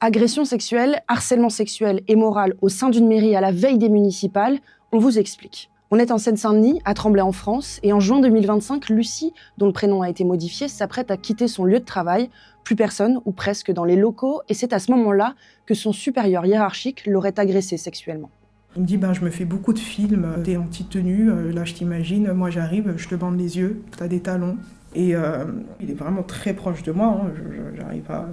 Agression sexuelle, harcèlement sexuel et moral au sein d'une mairie à la veille des municipales, on vous explique. On est en Seine-Saint-Denis, à Tremblay en France, et en juin 2025, Lucie, dont le prénom a été modifié, s'apprête à quitter son lieu de travail. Plus personne, ou presque, dans les locaux, et c'est à ce moment-là que son supérieur hiérarchique l'aurait agressée sexuellement. Il me dit je me fais beaucoup de films, t'es en petite tenue, là je t'imagine, moi j'arrive, je te bande les yeux, t'as des talons. Et il est vraiment très proche de moi, j'arrive à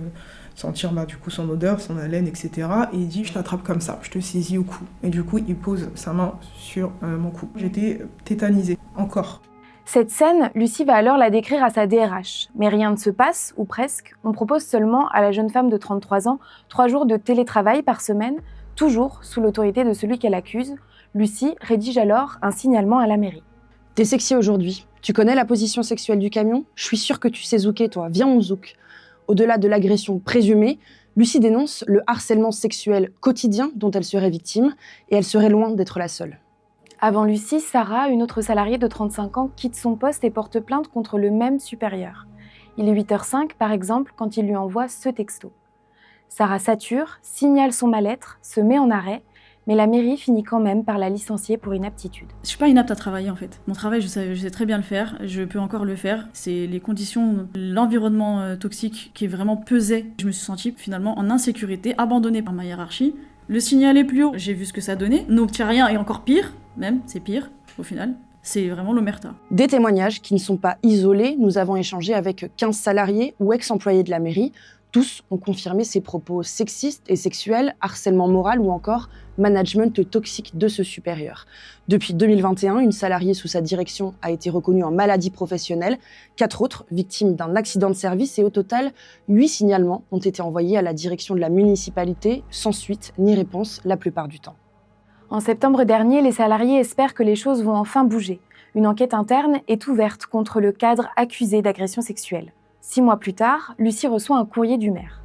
sentir du coup son odeur, son haleine, etc. Et il dit je t'attrape comme ça, je te saisis au cou. Et du coup il pose sa main sur mon cou. J'étais tétanisée, encore. Cette scène, Lucie va alors la décrire à sa DRH. Mais rien ne se passe, ou presque. On propose seulement à la jeune femme de 33 ans 3 jours de télétravail par semaine, toujours sous l'autorité de celui qu'elle accuse. Lucie rédige alors un signalement à la mairie. T'es sexy aujourd'hui. Tu connais la position sexuelle du camion ? Je suis sûre que tu sais zouker, toi. Viens, on zouk. Au-delà de l'agression présumée, Lucie dénonce le harcèlement sexuel quotidien dont elle serait victime, et elle serait loin d'être la seule. Avant Lucie, Sarah, une autre salariée de 35 ans, quitte son poste et porte plainte contre le même supérieur. Il est 8h05, par exemple, quand il lui envoie ce texto. Sarah sature, signale son mal-être, se met en arrêt, mais la mairie finit quand même par la licencier pour inaptitude. Je suis pas inapte à travailler en fait. Mon travail, je sais très bien le faire, je peux encore le faire. C'est les conditions, l'environnement toxique qui est vraiment pesé. Je me suis sentie finalement en insécurité, abandonnée par ma hiérarchie. Le signal est plus haut, j'ai vu ce que ça donnait. N'obtient rien et encore pire, même, c'est pire au final. C'est vraiment l'omerta. Des témoignages qui ne sont pas isolés. Nous avons échangé avec 15 salariés ou ex-employés de la mairie. Tous ont confirmé ces propos sexistes et sexuels, harcèlement moral ou encore management toxique de ce supérieur. Depuis 2021, une salariée sous sa direction a été reconnue en maladie professionnelle, 4 autres victimes d'un accident de service et au total, 8 signalements ont été envoyés à la direction de la municipalité sans suite ni réponse la plupart du temps. En septembre dernier, les salariés espèrent que les choses vont enfin bouger. Une enquête interne est ouverte contre le cadre accusé d'agression sexuelle. 6 mois plus tard, Lucie reçoit un courrier du maire.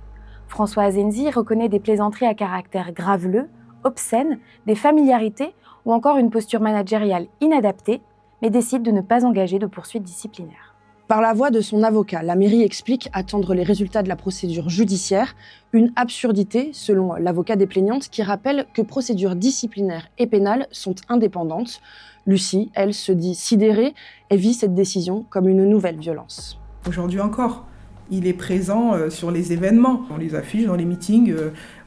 François Asensi reconnaît des plaisanteries à caractère graveleux, obscènes, des familiarités ou encore une posture managériale inadaptée, mais décide de ne pas engager de poursuites disciplinaires. Par la voix de son avocat, la mairie explique attendre les résultats de la procédure judiciaire, une absurdité selon l'avocat des plaignantes qui rappelle que procédures disciplinaires et pénales sont indépendantes. Lucie, elle, se dit sidérée et vit cette décision comme une nouvelle violence. Aujourd'hui encore, il est présent sur les événements, dans les affiches, dans les meetings,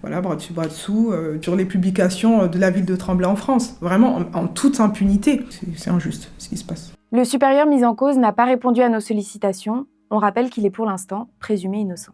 bras dessus, bras dessous, sur les publications de la ville de Tremblay en France. Vraiment en toute impunité. C'est injuste ce qui se passe. Le supérieur mis en cause n'a pas répondu à nos sollicitations. On rappelle qu'il est pour l'instant présumé innocent.